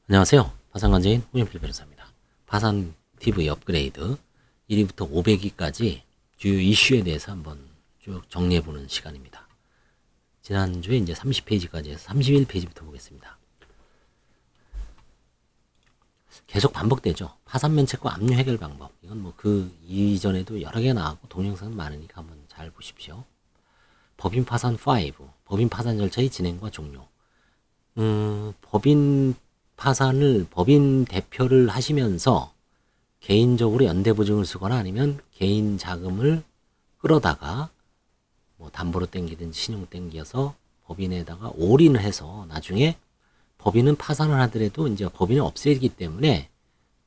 안녕하세요. 파산관제인 홍영필 변호사입니다. 파산 TV 업그레이드 1위부터 500위까지 주요 이슈에 대해서 한번 쭉 정리해보는 시간입니다. 지난주에 이제 30페이지까지 해서 31페이지부터 보겠습니다. 계속 반복되죠. 파산 면책과 압류 해결 방법. 이건 뭐 그 이전에도 여러 개 나왔고 동영상은 많으니까 한번 잘 보십시오. 법인 파산 5. 법인 파산 절차의 진행과 종료. 법인 파산을 법인 대표를 하시면서 개인적으로 연대보증을 쓰거나 아니면 개인 자금을 끌어다가 뭐 담보로 땡기든지 신용 땡겨서 법인에다가 올인을 해서 나중에 법인은 파산을 하더라도 이제 법인을 없애기 때문에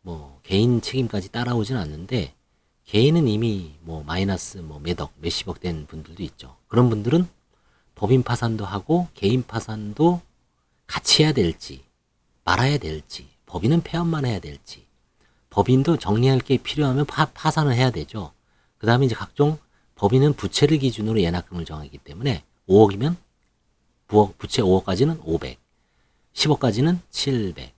뭐 개인 책임까지 따라오진 않는데 개인은 이미 뭐 마이너스 뭐 몇억 몇십억 된 분들도 있죠. 그런 분들은 법인 파산도 하고 개인 파산도 같이 해야 될지 말아야 될지, 법인은 폐업만 해야 될지, 법인도 정리할 게 필요하면 파산을 해야 되죠. 그 다음에 이제 각종 법인은 부채를 기준으로 예납금을 정하기 때문에 5억이면 부채 5억까지는 500, 10억까지는 700,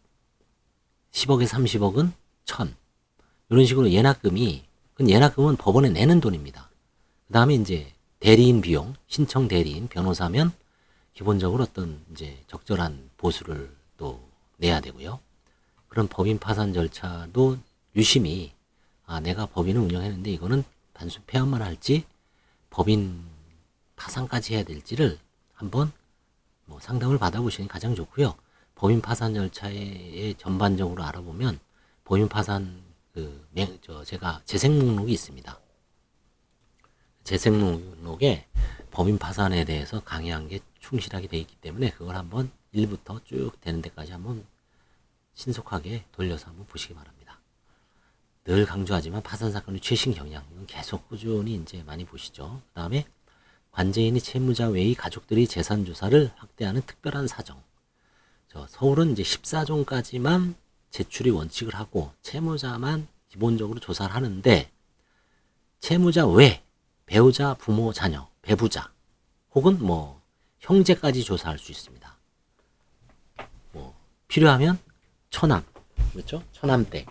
10억에서 30억은 1000. 이런 식으로 예납금은 법원에 내는 돈입니다. 그 다음에 이제 대리인 비용, 신청 대리인, 변호사면 기본적으로 어떤 이제 적절한 보수를 또 내야 되고요. 그런 법인 파산 절차도 유심히 내가 법인을 운영했는데 이거는 단순 폐업만 할지 법인 파산까지 해야 될지를 한번 뭐 상담을 받아보시는 게 가장 좋고요. 법인 파산 절차에 전반적으로 알아보면 법인 파산 제가 재생 목록이 있습니다. 재생 목록에 법인 파산에 대해서 강의한 게 충실하게 되어 있기 때문에 그걸 한번 1부터 쭉 되는 데까지 한번 신속하게 돌려서 한번 보시기 바랍니다. 늘 강조하지만 파산 사건의 최신 경향, 이건 계속 꾸준히 이제 많이 보시죠. 그 다음에 관제인이 채무자 외의 가족들의 재산 조사를 확대하는 특별한 사정. 서울은 이제 14종까지만 제출이 원칙을 하고 채무자만 기본적으로 조사를 하는데 채무자 외 배우자, 부모, 자녀, 배부자 혹은 뭐 형제까지 조사할 수 있습니다. 뭐 필요하면 처남, 그렇죠? 처남댁.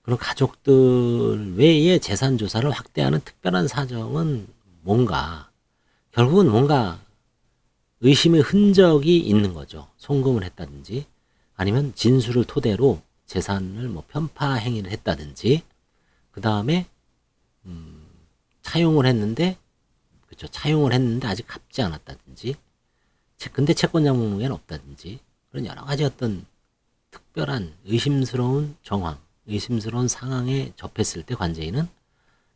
그런 가족들 외에 재산 조사를 확대하는 특별한 사정은 뭔가, 결국은 뭔가 의심의 흔적이 있는 거죠. 송금을 했다든지, 아니면 진술을 토대로 재산을 뭐 편파 행위를 했다든지, 그 다음에 차용을 했는데, 그렇죠? 차용을 했는데 아직 갚지 않았다든지, 근데 채권자 목록에는 없다든지, 그런 여러 가지 어떤 특별한 의심스러운 정황, 의심스러운 상황에 접했을 때 관제인은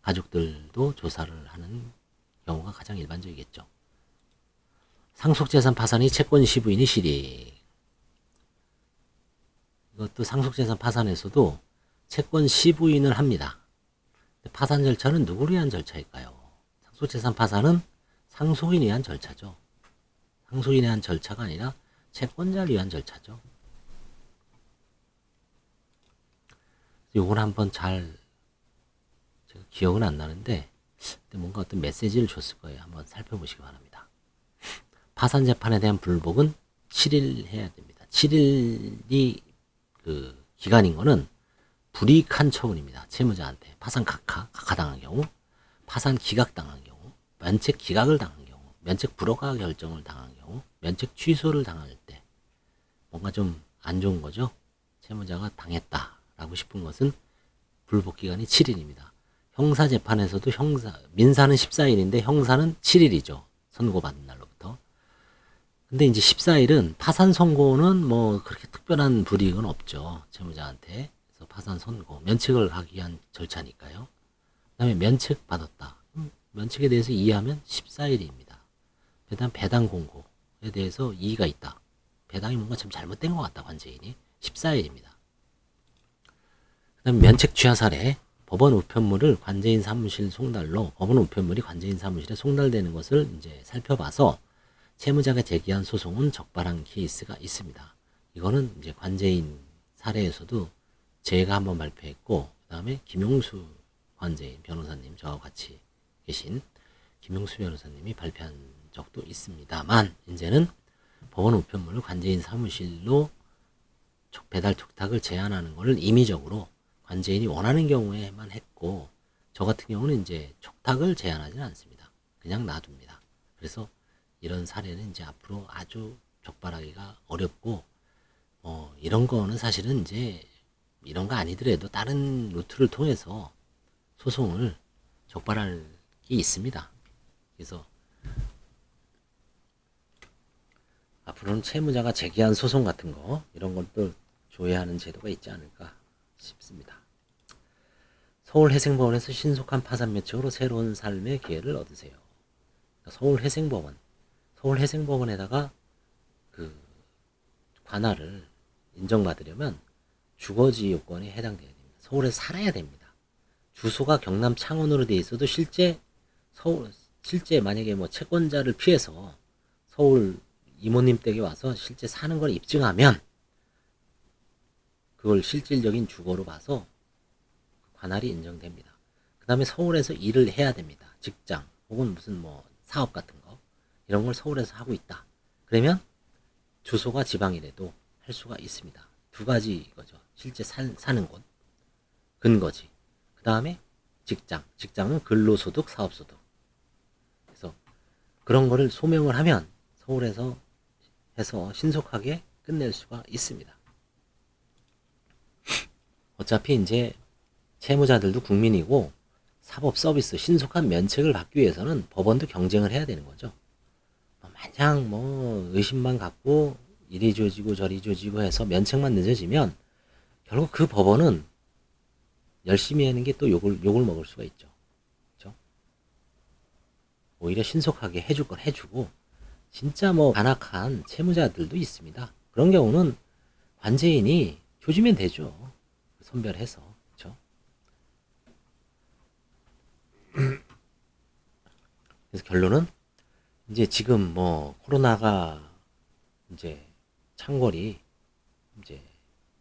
가족들도 조사를 하는 경우가 가장 일반적이겠죠. 상속재산 파산이 채권 시부인이 실익. 이것도 상속재산 파산에서도 채권 시부인을 합니다. 파산 절차는 누구를 위한 절차일까요? 상속재산 파산은 상속인에 의한 절차죠. 상속인에 의한 절차가 아니라 채권자를 위한 절차죠. 요걸 한번 제가 기억은 안 나는데 뭔가 어떤 메시지를 줬을 거예요. 한번 살펴보시기 바랍니다. 파산 재판에 대한 불복은 7일 해야 됩니다. 7일이 그 기간인 거는 불이익한 처분입니다. 채무자한테 파산 각하당한 경우, 파산 기각당한 경우, 면책 기각을 당한 경우, 면책 불허가 결정을 당한 경우, 면책 취소를 당할 때 뭔가 좀 안 좋은 거죠. 채무자가 당했다라고 싶은 것은 불복 기간이 7일입니다. 형사 재판에서도 민사는 14일인데 형사는 7일이죠. 선고받은 날로부터. 근데 이제 14일은 파산 선고는 뭐 그렇게 특별한 불이익은 없죠. 채무자한테. 그래서 파산 선고, 면책을 하기 위한 절차니까요. 그다음에 면책 받았다. 면책에 대해서 이의하면 14일입니다. 그다음 배당 공고에 대해서 이의가 있다. 배당이 뭔가 좀 잘못된 것 같다. 관제인이 14일입니다. 그다음 면책 취하 사례. 법원 우편물을 관제인 사무실 송달로 법원 우편물이 관제인 사무실에 송달되는 것을 이제 살펴봐서 채무자가 제기한 소송은 적발한 케이스가 있습니다. 이거는 이제 관제인 사례에서도 제가 한번 발표했고, 그 다음에 김용수 관제인 변호사님, 저와 같이 계신 김용수 변호사님이 발표한 적도 있습니다만, 이제는 법원 우편물을 관제인 사무실로 배달 촉탁을 제한하는 것을 임의적으로 관제인이 원하는 경우에만 했고, 저 같은 경우는 이제 촉탁을 제한하지는 않습니다. 그냥 놔둡니다. 그래서 이런 사례는 이제 앞으로 아주 적발하기가 어렵고, 이런 거는 사실은 이제 이런 거 아니더라도 다른 루트를 통해서 소송을 적발할 게 있습니다. 그래서 앞으로는 채무자가 제기한 소송 같은 거 이런 것도 조회하는 제도가 있지 않을까 싶습니다. 서울회생법원에서 신속한 파산 면책으로 새로운 삶의 기회를 얻으세요. 서울회생법원에다가 그 관할을 인정받으려면 주거지 요건에 해당돼야 됩니다. 서울에 살아야 됩니다. 주소가 경남 창원으로 돼 있어도 실제 만약에 뭐 채권자를 피해서 서울 이모님 댁에 와서 실제 사는 걸 입증하면 그걸 실질적인 주거로 봐서 관할이 인정됩니다. 그 다음에 서울에서 일을 해야 됩니다. 직장 혹은 무슨 뭐 사업 같은 거 이런 걸 서울에서 하고 있다. 그러면 주소가 지방이라도 할 수가 있습니다. 두 가지 이거죠. 실제 사는 곳, 근거지. 그 다음에 직장은 근로소득, 사업소득. 그래서 그런 거를 소명을 하면 서울에서 해서 신속하게 끝낼 수가 있습니다. 어차피 이제 채무자들도 국민이고 사법 서비스 신속한 면책을 받기 위해서는 법원도 경쟁을 해야 되는 거죠. 마냥 뭐 의심만 갖고 이리 조지고 저리 조지고 해서 면책만 늦어지면 결국 그 법원은 열심히 하는 게 또 욕을 먹을 수가 있죠. 그렇죠? 오히려 신속하게 해줄 걸 해주고 진짜 뭐 간악한 채무자들도 있습니다. 그런 경우는 관제인이 조지면 되죠. 선별해서. 그렇죠? 그래서 결론은 이제 지금 뭐 코로나가 이제 창궐이 이제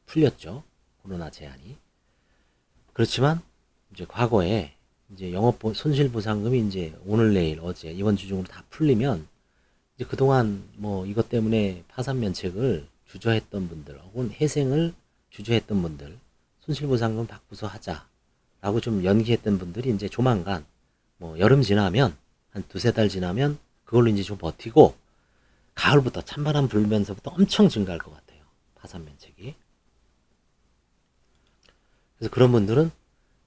풀렸죠. 코로나 제한이. 그렇지만 이제 과거에 이제 영업 손실보상금이 이제 오늘 내일 어제 이번 주 중으로 다 풀리면 이제 그동안 뭐 이것 때문에 파산 면책을 주저했던 분들 혹은 회생을 주저했던 분들 손실보상금 받고서 하자라고 좀 연기했던 분들이 이제 조만간 뭐 여름 지나면 한 두세 달 지나면 그걸로 이제 좀 버티고 가을부터 찬바람 불면서부터 엄청 증가할 것 같아요. 파산 면책이. 그래서 그런 분들은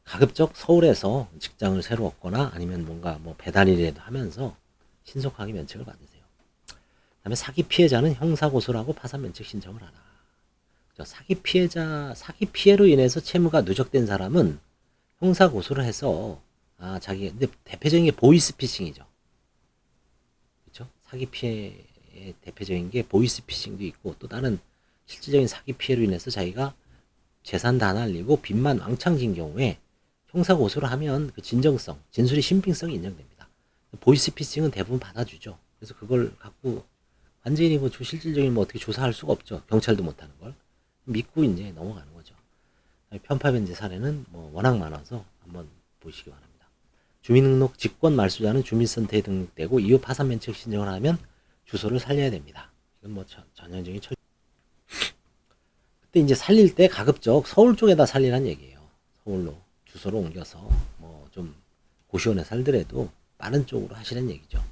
가급적 서울에서 직장을 새로 얻거나 아니면 뭔가 뭐 배달이라도 하면서 신속하게 면책을 받으세요. 그다음에 사기 피해자는 형사고소라고 파산 면책 신청을 하라. 사기 피해로 인해서 채무가 누적된 사람은 형사고소를 해서 근데 대표적인 게 보이스피싱이죠. 그렇죠? 사기 피해의 대표적인 게 보이스피싱도 있고 또 다른 실질적인 사기 피해로 인해서 자기가 재산 다 날리고 빚만 왕창 진 경우에 형사고소를 하면 그 진정성, 진술의 신빙성이 인정됩니다. 보이스피싱은 대부분 받아주죠. 그래서 그걸 갖고 완전히 뭐 실질적인 뭐 어떻게 조사할 수가 없죠. 경찰도 못하는 걸 믿고 이제 넘어가는 거죠. 편파변제 사례는 뭐 워낙 많아서 한번 보시기 바랍니다. 주민등록 직권 말소자는 주민센터에 등록되고 이후 파산 면책 신청을 하면 주소를 살려야 됩니다. 이건 뭐 전형적인 그때 이제 살릴 때 가급적 서울 쪽에다 살리란 얘기예요. 서울로 주소를 옮겨서 뭐 좀 고시원에 살더라도 빠른 쪽으로 하시는 얘기죠.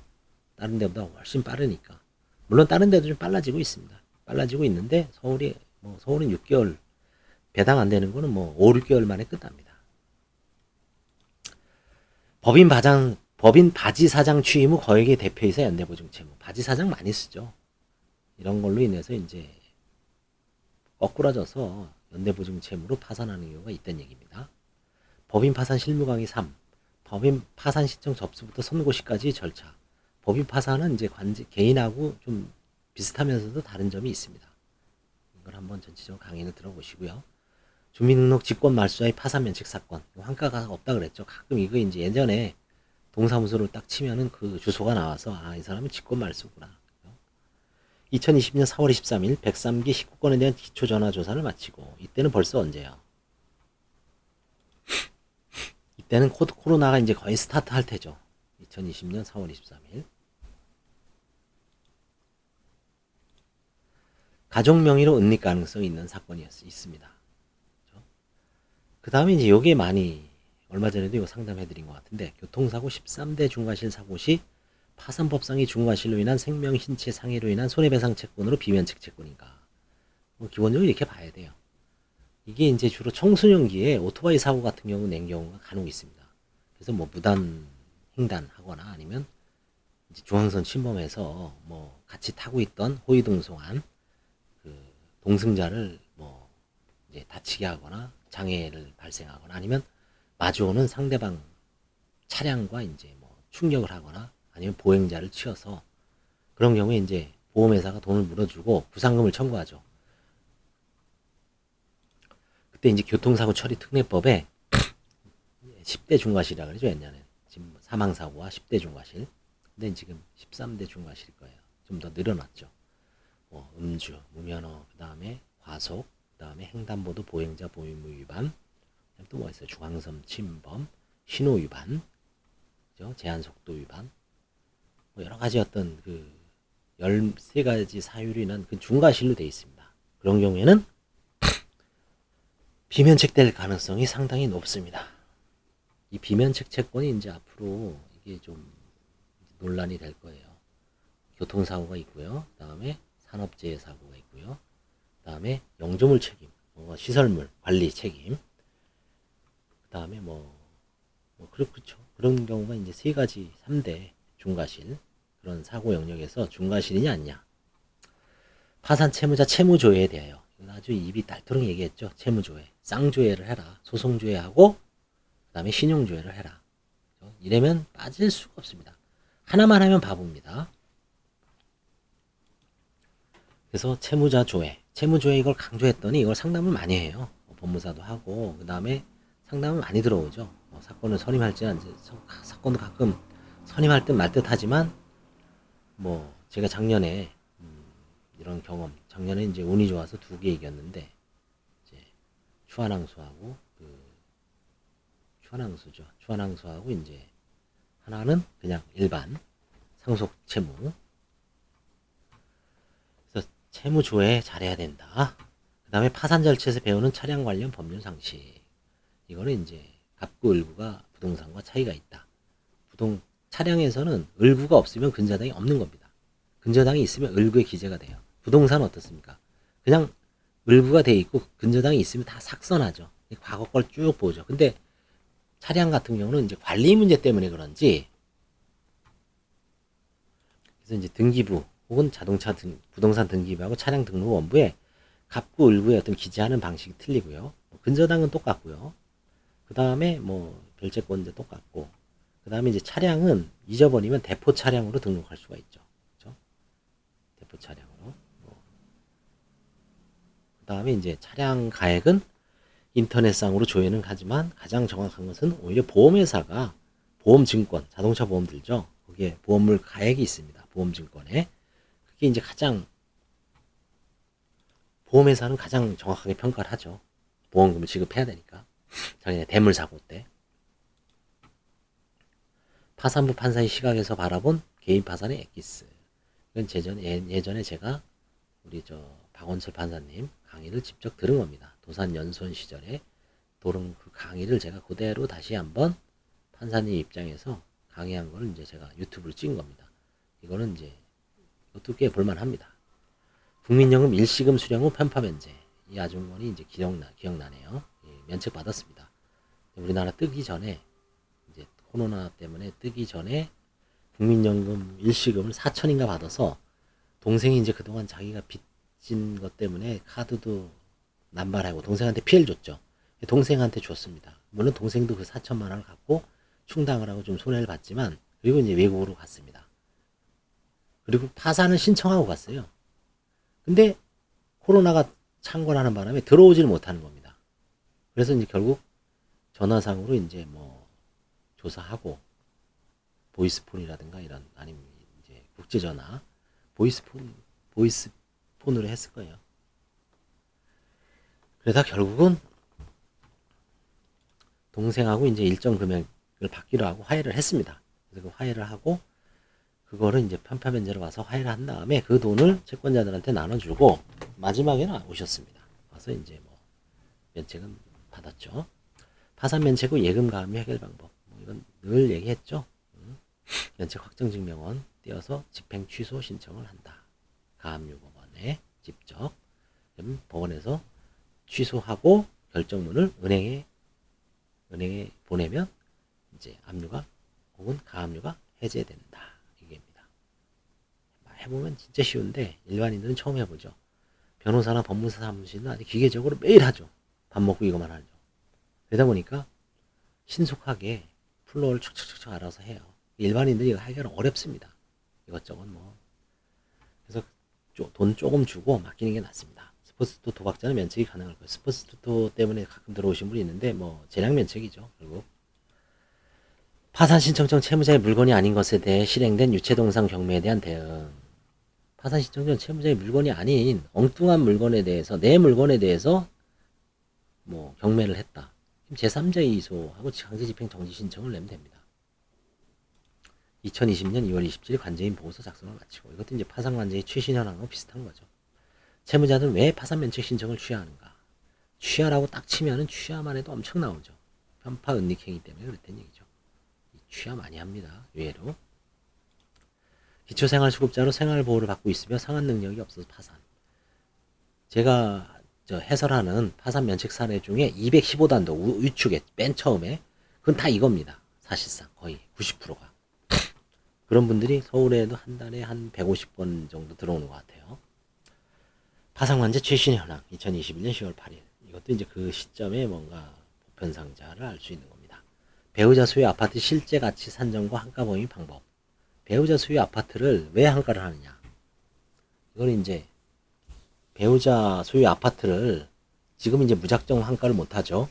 다른 데보다 훨씬 빠르니까. 물론 다른 데도 좀 빨라지고 있습니다. 빨라지고 있는데 서울은 6개월 배당 안 되는 거는 뭐 5, 6개월 만에 끝납니다. 법인 바지사장 취임 후 거액의 대표이사 연대보증 채무. 바지사장 많이 쓰죠. 이런 걸로 인해서 이제 거꾸라져서 연대보증 채무로 파산하는 경우가 있다는 얘기입니다. 법인 파산 실무 강의 3. 법인 파산 신청 접수부터 선고시까지 절차. 법인 파산은 이제 개인하고 좀 비슷하면서도 다른 점이 있습니다. 이걸 한번 전체적으로 강의를 들어보시고요. 주민등록 직권 말소자의 파산 면책 사건. 환가가 없다 그랬죠. 가끔 이거 이제 예전에 동사무소를 딱 치면은 그 주소가 나와서 이 사람은 직권 말소구나. 2020년 4월 23일 103기 19건에 대한 기초전화조사를 마치고 이때는 벌써 언제요? 이때는 코로나가 이제 거의 스타트 할 테죠. 2020년 4월 23일. 가족 명의로 은닉 가능성이 있는 사건이 있습니다. 그 다음에 이제 요게 많이 얼마 전에도 이거 상담해드린 것 같은데, 교통사고 13대 중과실 사고 시 파산법상의 중과실로 인한 생명, 신체 상해로 인한 손해배상 채권으로 비면책 채권인가. 뭐 기본적으로 이렇게 봐야 돼요. 이게 이제 주로 청소년기에 오토바이 사고 같은 경우 낸 경우가 간혹 있습니다. 그래서 뭐 무단 횡단하거나 아니면 이제 중앙선 침범해서 뭐 같이 타고 있던 호위동성한 그 동승자를 뭐 이제 다치게 하거나 장애를 발생하거나 아니면 마주오는 상대방 차량과 이제 뭐 충격을 하거나 아니면 보행자를 치어서, 그런 경우에 이제 보험회사가 돈을 물어주고 구상금을 청구하죠. 그때 이제 교통사고 처리 특례법에 10대 중과실이라 그러죠, 옛날에. 지금 사망사고와 10대 중과실. 근데 지금 13대 중과실일 거예요. 좀 더 늘어났죠. 음주, 무면허, 그 다음에 과속, 그 다음에 횡단보도 보행자 보행무 위반, 또 뭐 있어요? 중앙선 침범, 신호 위반, 그죠? 제한속도 위반, 뭐 여러 가지 어떤 그 13가지 사유로 인한 그 중과실로 되어 있습니다. 그런 경우에는 비면책될 가능성이 상당히 높습니다. 이 비면책 채권이 이제 앞으로 이게 좀 논란이 될 거예요. 교통사고가 있고요. 그 다음에 산업재해 사고가 있고요. 그 다음에 영조물 책임, 시설물 관리 책임, 그 다음에 그렇죠. 그런 경우가 이제 3가지 3대 중과실, 그런 사고 영역에서 중과실이냐 아니냐. 파산 채무자 채무조회에 대하여 아주 입이 딸토록 얘기했죠. 채무조회, 쌍조회를 해라. 소송조회하고 그 다음에 신용조회를 해라. 이러면 빠질 수가 없습니다. 하나만 하면 바보입니다. 그래서 채무자 조회, 채무조회 이걸 강조했더니 이걸 상담을 많이 해요. 법무사도 하고, 그 다음에 상담을 많이 들어오죠. 사건을 선임할지는 사건도 가끔 선임할 듯 말 듯 하지만, 제가 작년에 이런 경험, 작년에 이제 운이 좋아서 2개 이겼는데, 이제 추한항소하고 추한항소하고 이제 하나는 그냥 일반 상속 채무. 그래서 채무 조회 잘해야 된다. 그 다음에 파산 절차에서 배우는 차량 관련 법률 상식. 이거는 이제 갑구 을구가 부동산과 차이가 있다. 차량에서는 을구가 없으면 근저당이 없는 겁니다. 근저당이 있으면 을구에 기재가 돼요. 부동산은 어떻습니까? 그냥 을구가 돼 있고 근저당이 있으면 다 삭선하죠. 과거 걸 쭉 보죠. 근데 차량 같은 경우는 이제 관리 문제 때문에 그런지, 그래서 이제 등기부 혹은 부동산 등기부하고 차량 등록 원부에 갑구 을구의 어떤 기재하는 방식이 틀리고요. 근저당은 똑같고요. 그 다음에 별채권도 똑같고, 그 다음에 이제 차량은 잊어버리면 대포 차량으로 등록할 수가 있죠. 그렇죠? 대포 차량으로. 그 다음에 이제 차량 가액은 인터넷상으로 조회는 하지만 가장 정확한 것은 오히려 보험회사가 보험증권, 자동차 보험 들죠. 거기에 보험물 가액이 있습니다. 보험증권에. 그게 이제 보험회사는 가장 정확하게 평가를 하죠. 보험금을 지급해야 되니까. 자기네 대물사고 때. 파산부 판사의 시각에서 바라본 개인 파산의 엑기스. 이건 예전에 제가 우리 박원철 판사님 강의를 직접 들은 겁니다. 도산 연수원 시절에 그 강의를 제가 그대로 다시 한번 판사님 입장에서 강의한 거를 이제 제가 유튜브로 찍은 겁니다. 이거는 이제 이것도 꽤 볼만합니다. 국민연금 일시금 수령 후 편파 면제. 이 아주머니 이제 기억나네요. 면책 받았습니다. 우리나라 뜨기 전에, 이제 코로나 때문에 뜨기 전에 국민연금 일시금을 4천인가 받아서, 동생이 이제 그동안 자기가 빚진 것 때문에 카드도 남발하고 동생한테 피해를 줬죠. 동생한테 줬습니다. 물론 동생도 그 4천만 원을 갖고 충당을 하고 좀 손해를 봤지만, 그리고 이제 외국으로 갔습니다. 그리고 파산을 신청하고 갔어요. 근데 코로나가 창궐하는 바람에 들어오지를 못하는 겁니다. 그래서 이제 결국 전화상으로 이제 조사하고, 보이스폰이라든가 이런, 아니면 이제 국제전화, 보이스폰으로 했을 거예요. 그러다 결국은 동생하고 이제 일정 금액을 받기로 하고 화해를 했습니다. 그래서 그 화해를 하고, 그거를 이제 편파 면제로 와서 화해를 한 다음에 그 돈을 채권자들한테 나눠주고, 마지막에는 오셨습니다. 와서 이제 뭐 면책은 받았죠. 파산 면책 후 예금 가압류 해결 방법. 이건 늘 얘기했죠. 면책 확정증명원 띄어서 집행 취소 신청을 한다. 가압류 법원에 직접 법원에서 취소하고 결정문을 은행에 보내면 이제 압류가 혹은 가압류가 해제된다. 이게입니다. 해보면 진짜 쉬운데 일반인들은 처음 해보죠. 변호사나 법무사 사무실은 아주 기계적으로 매일 하죠. 밥 먹고 이것만 하죠. 그러다 보니까 신속하게 플로어를 척척척척 알아서 해요. 일반인들이 이거 하기가 어렵습니다. 이것저것 뭐. 그래서 돈 조금 주고 맡기는 게 낫습니다. 스포츠토 도박자는 면책이 가능할 거예요. 스포츠토 때문에 가끔 들어오신 분이 있는데 뭐 재량 면책이죠. 결국 파산 신청전 채무자의 물건이 아닌 것에 대해 실행된 유체동상 경매에 대한 대응. 파산 신청전 채무자의 물건이 아닌 엉뚱한 물건에 대해서 내 물건에 대해서 뭐 경매를 했다. 제3자 이소하고 강제집행 정지 신청을 내면 됩니다. 2020년 2월 27일 관제인 보고서 작성을 마치고 이것도 이제 파산 관제의 최신 현황하고 비슷한 거죠. 채무자들은 왜 파산 면책 신청을 취하하는가? 취하라고 딱 치면은 취하만 해도 엄청 나오죠. 편파 은닉행위 때문에 그랬다는 얘기죠. 취하 많이 합니다. 의외로. 기초생활수급자로 생활보호를 받고 있으며 상환 능력이 없어서 파산. 제가 해설하는 파산 면책 사례 중에 215단도 위축에 맨 처음에 그건 다 이겁니다. 사실상 거의 90%가. 그런 분들이 서울에도 한 달에 한 150건 정도 들어오는 것 같아요. 파산관제 최신 현황 2021년 10월 8일. 이것도 이제 그 시점에 뭔가 보편상자를 알 수 있는 겁니다. 배우자 소유 아파트 실제 가치 산정과 한가 범위 방법. 배우자 소유 아파트를 왜 한가를 하느냐? 이건 이제 배우자 소유 아파트를 지금 이제 무작정 한가를 못하죠.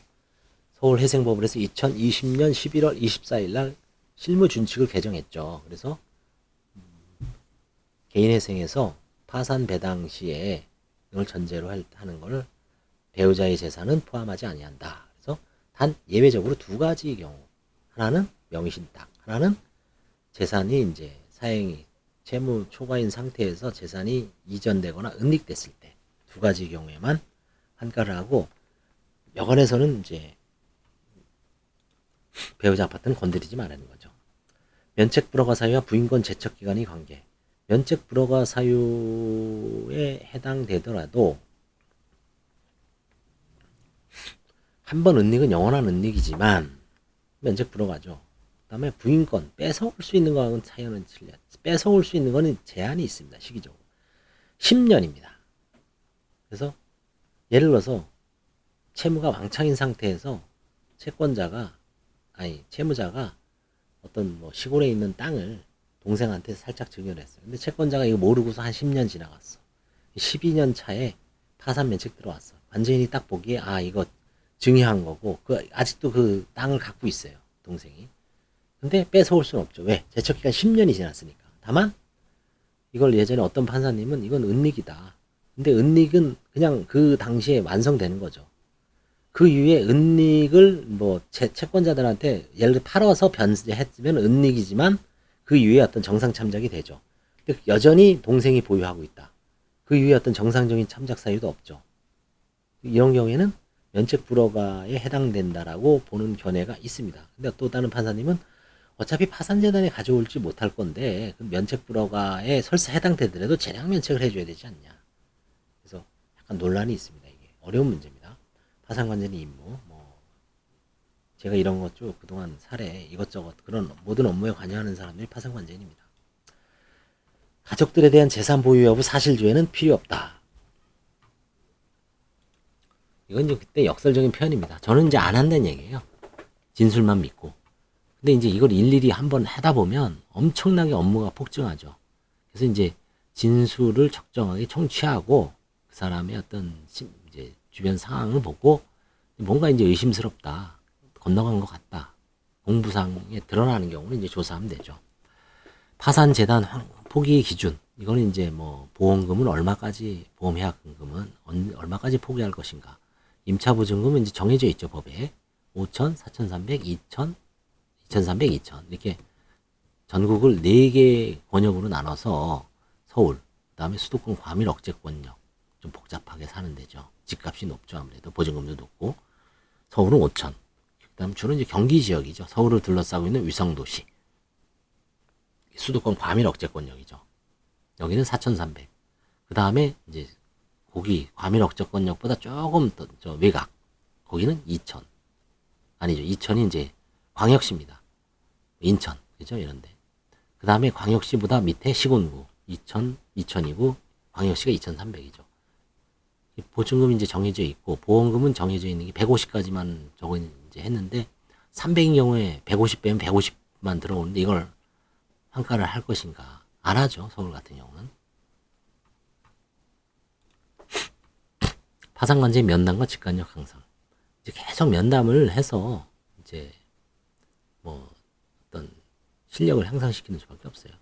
서울회생법원에서 2020년 11월 24일 날 실무준칙을 개정했죠. 그래서 개인회생에서 파산 배당 시에 이걸 전제로 하는 것을 배우자의 재산은 포함하지 아니한다. 그래서 단 예외적으로 두 가지 경우, 하나는 명의신탁, 하나는 재산이 이제 사행이 채무 초과인 상태에서 재산이 이전되거나 은닉됐을 때 두 가지 경우에만 한가를 하고 여건에서는 이제 배우자 아파트는 건드리지 말라는 거죠. 면책 불허가 사유와 부인권 제척 기간의 관계. 면책 불허가 사유에 해당되더라도 한 번 은닉은 영원한 은닉이지만 면책 불허가죠. 그 다음에 부인권 뺏어올 수 있는 거하고는 차이는 틀려요. 뺏어올 수 있는 거는 제한이 있습니다. 시기적으로 10년입니다. 그래서 예를 들어서 채무가 왕창인 상태에서 채무자가 어떤 뭐 시골에 있는 땅을 동생한테 살짝 증여를 했어요. 근데 채권자가 이거 모르고서 한 10년 지나갔어. 12년 차에 파산 면책 들어왔어. 관제인이 딱 보기에 이거 증여한 거고 아직도 그 땅을 갖고 있어요. 동생이. 근데 뺏어올 수는 없죠. 왜? 제척기간 10년이 지났으니까. 다만 이걸 예전에 어떤 판사님은 이건 은닉이다. 근데 은닉은 그냥 그 당시에 완성되는 거죠. 그 이후에 은닉을 뭐 채권자들한테 예를 들어 팔아서 변제했으면 은닉이지만 그 이후에 어떤 정상 참작이 되죠. 여전히 동생이 보유하고 있다. 그 이후에 어떤 정상적인 참작 사유도 없죠. 이런 경우에는 면책 불허가에 해당된다라고 보는 견해가 있습니다. 근데 또 다른 판사님은 어차피 파산재단에 가져올지 못할 건데 그 면책 불허가에 설사 해당되더라도 재량 면책을 해줘야 되지 않냐. 그래서 약간 논란이 있습니다. 이게 어려운 문제입니다. 파산관제는 임무, 제가 이런 것 쭉 그동안 사례 이것저것 그런 모든 업무에 관여하는 사람들이 파산관제인입니다. 가족들에 대한 재산 보유 여부 사실조회는 필요 없다. 이건 이제 그때 역설적인 표현입니다. 저는 이제 안 한다는 얘기예요. 진술만 믿고. 근데 이제 이걸 일일이 한번 하다 보면 엄청나게 업무가 폭증하죠. 그래서 이제 진술을 적정하게 청취하고 그 사람의 어떤 이제 주변 상황을 보고 뭔가 이제 의심스럽다. 건너간 것 같다. 공부상에 드러나는 경우는 이제 조사하면 되죠. 파산재단 포기 기준. 이거는 이제 뭐 보험금은 얼마까지, 보험해약금은 얼마까지 포기할 것인가. 임차보증금은 이제 정해져 있죠, 법에. 5천, 4,300, 2천, 2,300, 2천. 이렇게 전국을 4개 권역으로 나눠서 서울, 그 다음에 수도권 과밀 억제권역, 좀 복잡하게 사는 데죠. 집값이 높죠. 아무래도 보증금도 높고. 서울은 5천. 그다음 주로 이제 경기 지역이죠. 서울을 둘러싸고 있는 위성도시. 수도권 과밀 억제권역이죠. 여기는 4,300. 그 다음에 이제 거기 과밀 억제권역보다 조금 더 저 외곽. 거기는 2천. 아니죠. 2천이 이제 광역시입니다. 인천. 그죠? 이런데. 그 다음에 광역시보다 밑에 시군구. 2천, 2천이고 광역시가 2,300이죠. 보증금이 이제 정해져 있고 보험금은 정해져 있는 게 150까지만 저거 이제 했는데 300인 경우에 150 빼면 150만 들어오는데 이걸 환가를 할 것인가? 안 하죠. 서울 같은 경우는. 파산관제 면담과 직관력 향상. 이제 계속 면담을 해서 이제 뭐 어떤 실력을 향상시키는 수밖에 없어요.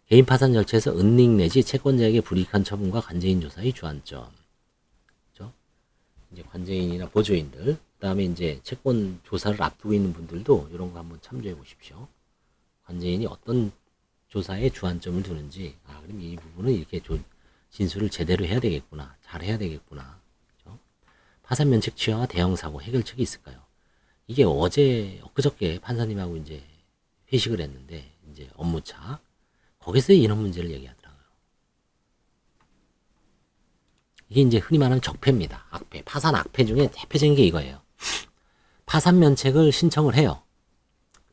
개인 파산 절차에서 은닉 내지 채권자에게 불이익한 처분과 관제인 조사의 주안점. 그죠? 이제 관제인이나 보조인들, 그다음에 이제 채권 조사를 앞두고 있는 분들도 이런 거 한번 참조해 보십시오. 관제인이 어떤 조사에 주안점을 두는지, 그럼 이 부분은 이렇게 진술을 제대로 해야 되겠구나, 잘 해야 되겠구나. 그죠? 파산 면책 취하와 대형 사고 해결책이 있을까요? 이게 엊그저께 판사님하고 이제 회식을 했는데, 이제 업무차. 거기서 이런 문제를 얘기하더라고요. 이게 이제 흔히 말하는 적폐입니다. 악폐. 파산 악폐 중에 대표적인 게 이거예요. 파산 면책을 신청을 해요.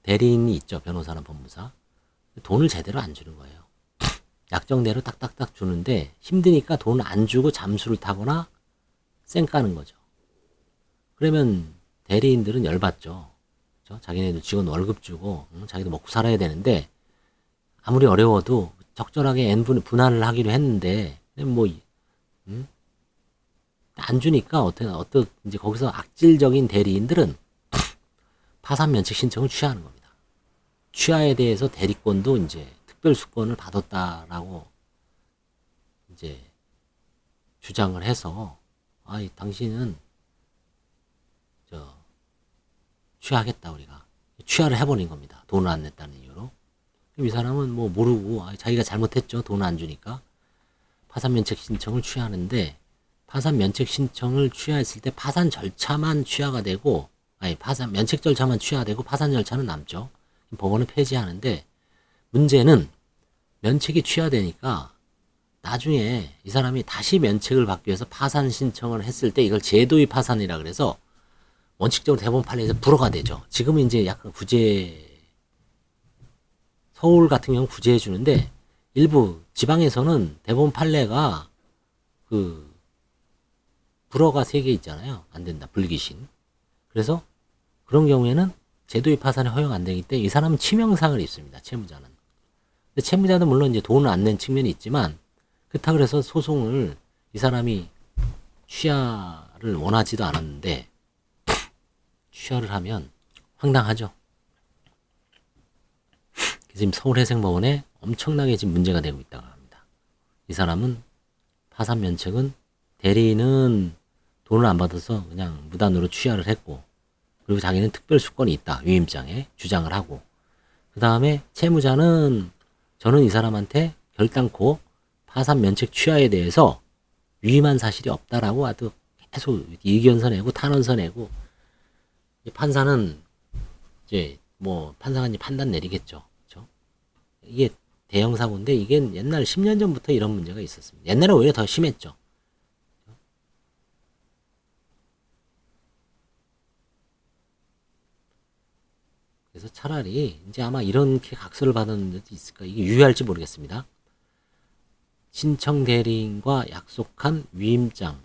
대리인이 있죠. 변호사나 법무사. 돈을 제대로 안 주는 거예요. 약정대로 딱딱딱 주는데 힘드니까 돈을 안 주고 잠수를 타거나 쌩 까는 거죠. 그러면 대리인들은 열받죠. 그렇죠? 자기네도 직원 월급 주고 자기도 먹고 살아야 되는데 아무리 어려워도 적절하게 N분의 분할을 하기로 했는데 뭐 안 주니까 어떤 이제 거기서 악질적인 대리인들은 파산 면책 신청을 취하하는 겁니다. 취하에 대해서 대리권도 이제 특별수권을 받았다라고 이제 주장을 해서 당신은 취하하겠다 우리가 취하를 해버린 겁니다. 돈을 안 냈다는 이유로. 그럼 이 사람은 뭐 모르고 자기가 잘못했죠. 돈을 안 주니까 파산 면책 신청을 취하는데 파산 면책 신청을 취하했을 때 파산 절차만 취하가 되고 파산 면책 절차만 취하되고 파산 절차는 남죠. 법원은 폐지하는데 문제는 면책이 취하되니까 나중에 이 사람이 다시 면책을 받기 위해서 파산 신청을 했을 때 이걸 제도의 파산이라 그래서 원칙적으로 대법원 판례에서 불허가 되죠. 지금은 이제 약간 서울 같은 경우 구제해 주는데 일부 지방에서는 대법원 판례가 불허가 3개 있잖아요. 안 된다. 불기신. 그래서 그런 경우에는 제도의 파산이 허용 안 되기 때문에 이 사람은 치명상을 입습니다. 채무자는. 근데 채무자도 물론 이제 돈을 안 낸 측면이 있지만 그렇다고 해서 소송을 이 사람이 취하를 원하지도 않았는데 취하를 하면 황당하죠. 그래서 지금 서울해생법원에 엄청나게 지금 문제가 되고 있다고 합니다. 이 사람은 파산 면책은 대리인은 돈을 안 받아서 그냥 무단으로 취하를 했고 그리고 자기는 특별수권이 있다. 위임장에 주장을 하고 그 다음에 채무자는 저는 이 사람한테 결단코 파산 면책 취하에 대해서 위임한 사실이 없다라고 아주 계속 이견서 내고 탄원서 내고 판사는 이제 뭐 판사가 이제 판단 내리겠죠. 그렇죠? 이게 대형 사고인데 이게 옛날 10년 전부터 이런 문제가 있었습니다. 옛날에 오히려 더 심했죠. 그래서 차라리 이제 아마 이렇게 각서를 받은 데도 있을까 이게 유효할지 모르겠습니다. 신청 대리인과 약속한 위임장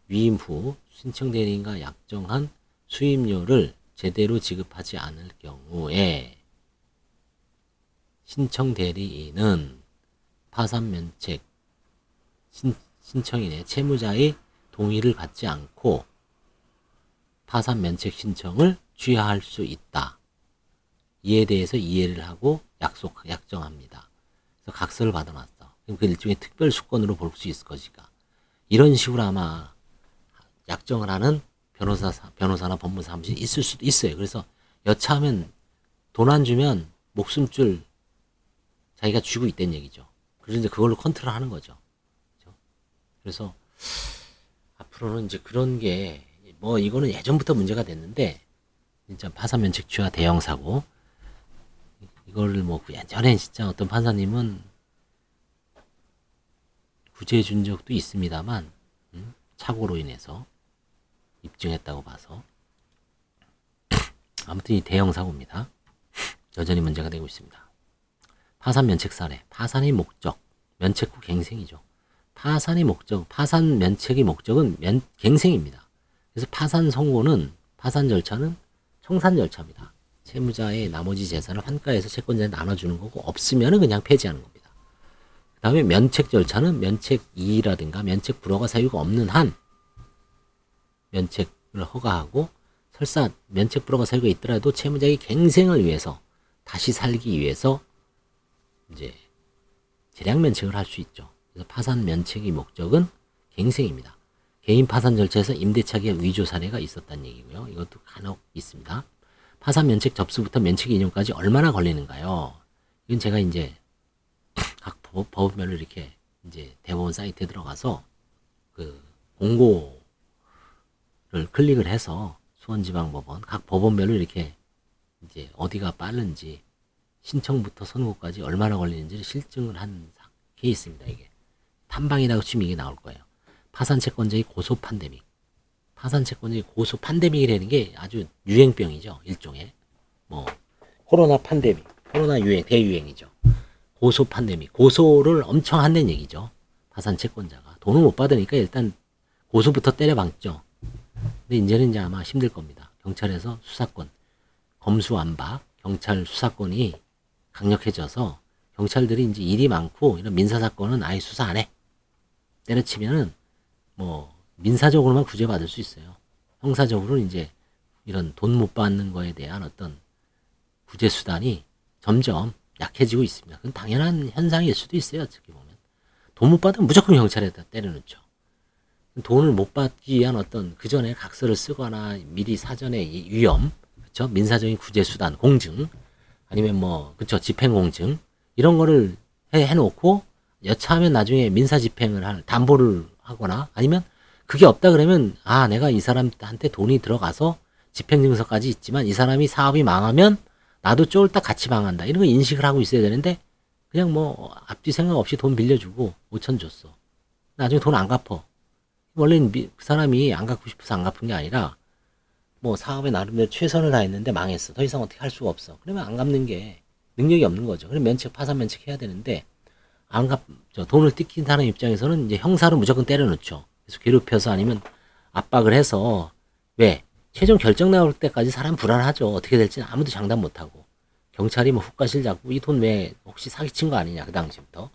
위임 후 신청 대리인과 약정한 수임료를 제대로 지급하지 않을 경우에 신청 대리인은 파산 면책 신청인의 채무자의 동의를 받지 않고 파산 면책 신청을 취하할 수 있다. 이에 대해서 이해를 하고 약정합니다. 그래서 각서를 받아놨어. 그럼 그 일종의 특별수권으로 볼 수 있을 것이가. 이런 식으로 아마 약정을 하는 변호사나 법무사 사무실이 있을 수도 있어요. 그래서 여차하면 돈 안 주면 목숨줄 자기가 쥐고 있다는 얘기죠. 그래서 이제 그걸로 컨트롤 하는 거죠. 그렇죠? 그래서 앞으로는 이제 그런 게 뭐 이거는 예전부터 문제가 됐는데 진짜 파산 면책 취하 대형 사고 이거를 뭐 예전에 진짜 어떤 판사님은 구제해 준 적도 있습니다만 착오로 인해서 입증했다고 봐서 아무튼 이 대형 사고입니다. 여전히 문제가 되고 있습니다. 파산 면책 사례, 파산의 목적, 면책 후 갱생이죠. 파산의 목적, 파산 면책의 목적은 갱생입니다. 그래서 파산 선고는, 파산 절차는 청산 절차입니다. 채무자의 나머지 재산을 환가해서 채권자에 나눠주는 거고, 없으면 그냥 폐지하는 겁니다. 그 다음에 면책 절차는 면책 이의라든가 면책 불허가 사유가 없는 한 면책을 허가하고, 설사 면책 불허가 사유가 있더라도 채무자의 갱생을 위해서, 다시 살기 위해서 이제 재량 면책을 할 수 있죠. 그래서 파산 면책의 목적은 갱생입니다. 개인 파산 절차에서 임대차 계약 위조 사례가 있었다는 얘기고요. 이것도 간혹 있습니다. 파산 면책 접수부터 면책 인용까지 얼마나 걸리는가요? 이건 제가 이제 각 법원별로 이렇게 이제 대법원 사이트에 들어가서 그 공고를 클릭을 해서 수원지방법원 각 법원별로 이렇게 이제 어디가 빠른지 신청부터 선고까지 얼마나 걸리는지를 실증을 한 케이스입니다. 이게 탐방이라고 치면 이게 나올 거예요. 파산 채권자의 고소 판데믹. 파산 채권자의 고소 판데믹이라는 게 아주 유행병이죠. 일종의 뭐 코로나 판데믹, 코로나 유행 대유행이죠. 고소 판데믹, 고소를 엄청 한다는 얘기죠. 파산 채권자가 돈을 못 받으니까 일단 고소부터 때려박죠. 근데 이제는 이제 아마 힘들 겁니다. 경찰에서 수사권, 검수완박, 경찰 수사권이 강력해져서 경찰들이 이제 일이 많고 이런 민사사건은 아예 수사 안 해. 때려치면은 뭐 민사적으로만 구제받을 수 있어요. 형사적으로는 이제 이런 돈 못 받는 거에 대한 어떤 구제 수단이 점점 약해지고 있습니다. 그건 당연한 현상일 수도 있어요. 어떻게 보면 돈 못 받으면 무조건 경찰에다 때려넣죠. 돈을 못 받기 위한 어떤 그 전에 각서를 쓰거나 미리 사전에 위험, 그렇죠? 민사적인 구제 수단, 공증 아니면 뭐 그렇죠 집행공증 이런 거를 해놓고 여차하면 나중에 민사 집행을 할 담보를 하거나 아니면 그게 없다 그러면 아 내가 이 사람한테 돈이 들어가서 집행증서까지 있지만 이 사람이 사업이 망하면 나도 쫄딱 같이 망한다 이런 거 인식을 하고 있어야 되는데 그냥 뭐 앞뒤 생각 없이 돈 빌려주고 5천 줬어 나중에 돈 안 갚어 원래는 그 사람이 안 갚고 싶어서 안 갚은 게 아니라 뭐 사업에 나름대로 최선을 다했는데 망했어 더 이상 어떻게 할 수가 없어 그러면 안 갚는 게 능력이 없는 거죠. 그럼 면책 파산 면책 해야 되는데 안 갚죠. 돈을 뜯긴 사람 입장에서는 이제 형사로 무조건 때려놓죠. 그래서 괴롭혀서 아니면 압박을 해서 왜 최종 결정 나올 때까지 사람 불안하죠. 어떻게 될지는 아무도 장담 못하고 경찰이 뭐 훅가실 잡고 이 돈 왜 혹시 사기친 거 아니냐 그 당시부터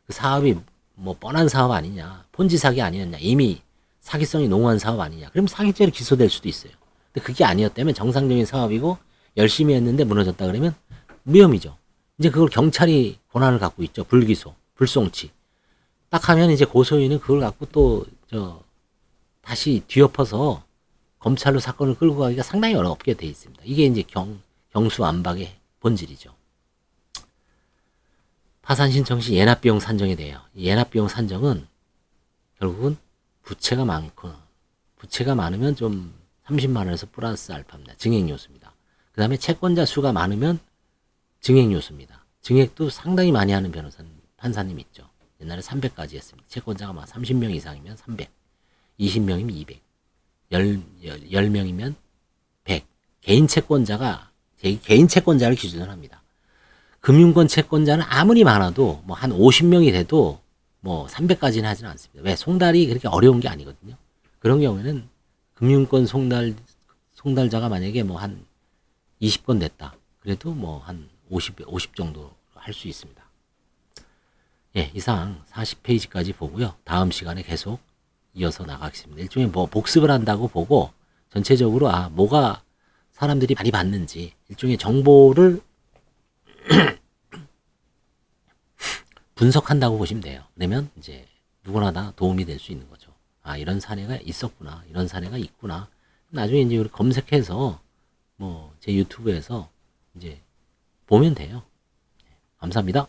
그 사업이 뭐 뻔한 사업 아니냐 폰지 사기 아니었냐 이미 사기성이 농후한 사업 아니냐 그럼 사기죄로 기소될 수도 있어요. 근데 그게 아니었다면 정상적인 사업이고 열심히 했는데 무너졌다 그러면 무혐의죠. 이제 그걸 경찰이 권한을 갖고 있죠. 불기소, 불송치. 딱 하면 이제 고소인은 그걸 갖고 또 다시 뒤엎어서 검찰로 사건을 끌고 가기가 상당히 어렵게 돼 있습니다. 이게 이제 경수안박의 본질이죠. 파산 신청 시 예납비용 산정에 대해요. 예납비용 산정은 결국은 부채가 많으면 좀 30만 원에서 플러스 알파입니다. 증액 요소입니다. 그 다음에 채권자 수가 많으면 증액 요소입니다. 증액도 상당히 많이 하는 판사님 있죠. 옛날에 300까지 했습니다. 채권자가 막 30명 이상이면 300, 20명이면 200, 10명이면 100. 개인 채권자를 기준으로 합니다. 금융권 채권자는 아무리 많아도 뭐 한 50명이 돼도 뭐 300까지는 하지는 않습니다. 왜? 송달이 그렇게 어려운 게 아니거든요. 그런 경우에는 금융권 송달자가 만약에 뭐 한 20건 됐다. 그래도 뭐 한 50 정도 할 수 있습니다. 예, 이상 40페이지까지 보고요. 다음 시간에 계속 이어서 나가겠습니다. 일종의 뭐 복습을 한다고 보고 전체적으로 뭐가 사람들이 많이 받는지 일종의 정보를 분석한다고 보시면 돼요. 그러면 이제 누구나 다 도움이 될 수 있는 거죠. 이런 사례가 있었구나. 이런 사례가 있구나. 나중에 이제 우리 검색해서 뭐 제 유튜브에서 이제 보면 돼요. 감사합니다.